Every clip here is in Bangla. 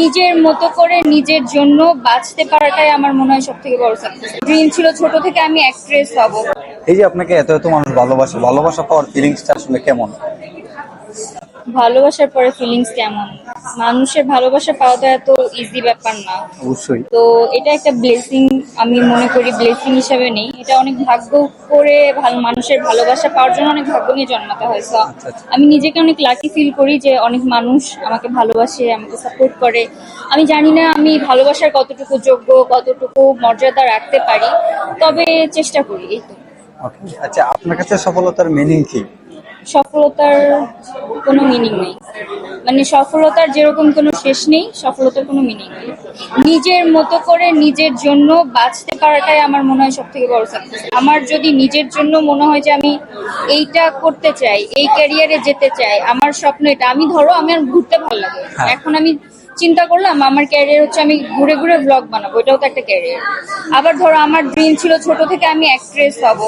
নিজের মতো করে নিজের জন্য বাঁচতে পারাটাই আমার মনে হয় সব থেকে বড় সাকসেস। ড্রিম ছিল ছোট থেকে আমি অ্যাক্ট্রেস হব। এই যে আপনাকে এত এত মানুষ ভালোবাসে, ভালোবাসা পাওয়ার ফিলিংসটা আসলে কেমন? ভালোবাসার পরে ফিলিংস কেমন? মানুষের ভালোবাসা পাওয়াটা এত ইজি ব্যাপার না। অবশ্যই। তো এটা একটা ব্লেসিং, আমি মনে করি ব্লেসিং হিসেবে নেই, এটা অনেক ভাগ্য করে ভালো মানুষের ভালোবাসা পাওয়ার জন্য অনেক ভাগ্য নিয়ে জন্মাতে হয়। তো আচ্ছা আচ্ছা। আমি নিজেকে অনেক লাকি ফিল করি যে অনেক মানুষ আমাকে ভালোবাসে, আমাকে সাপোর্ট করে। আমি জানি না আমি ভালোবাসার কতটুকু যোগ্য, কতটুকু মর্যাদা রাখতে পারি, তবে চেষ্টা করি, এই তো। ওকে, আচ্ছা, আপনার কাছে সফলতার মিনিং কি? সফলতার কোনো মিনিং নেই, মানে সফলতার যেরকম কোনো শেষ নেই, সফলতার কোনো মিনিং নেই। নিজের মতো করে নিজের জন্য বাঁচতে পারাটাই আমার মনে হয় সব থেকে বড় সাকসেস। আমার যদি নিজের জন্য মনে হয় যে আমি এইটা করতে চাই, এই ক্যারিয়ারে যেতে চাই, আমার স্বপ্ন এটা, আমি ধরো আমার ঘুরতে ভালো লাগে, হ্যাঁ। এখন আমি চিন্তা করলাম আমার ক্যারিয়ার হচ্ছে আমি ঘুরে ঘুরে ব্লগ বানাবো, এটাও তো একটা ক্যারিয়ার। আবার ধরো আমার ড্রিম ছিল ছোট থেকে আমি অ্যাক্ট্রেস হব,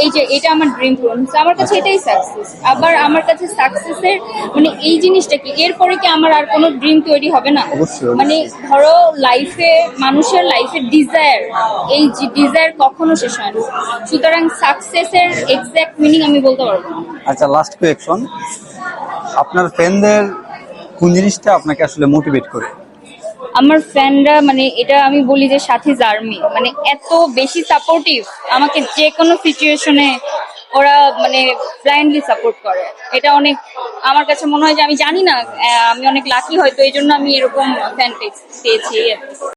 এই যে এটা আমার ড্রিম পূরণ হচ্ছে, আমার কাছে এটাই সাকসেস। আবার আমার কাছে সাকসেসের মানে এই জিনিসটা কি, এরপরে কি আমার আর কোনো ড্রিম তৈরি হবে না? অবশ্যই, অবশ্যই। মানে ধরো লাইফে, মানুষের লাইফে ডিজায়ার, এই ডিজায়ার কখনো শেষ হয় না। সুতরাং সাকসেসের এক্সাক্ট মিনিং আমি বলতে পারবো না। আচ্ছা, লাস্ট কোয়েকশন, আপনার ফ্যানদের কোন জিনিসটা আপনাকে আসলে মোটিভেট করে? আমার ফ্যানরা, মানে এটা আমি বলি যে সাথীজ আর্মি, মানে এত বেশি সাপোর্টিভ, আমাকে যে কোনো সিচুয়েশনে ওরা মানে ব্লাইন্ডলি সাপোর্ট করে। এটা অনেক, আমার কাছে মনে হয় যে আমি জানি না, আমি অনেক লাকি হয়তো, এই জন্য আমি এরকম ফ্যান পেয়েছি।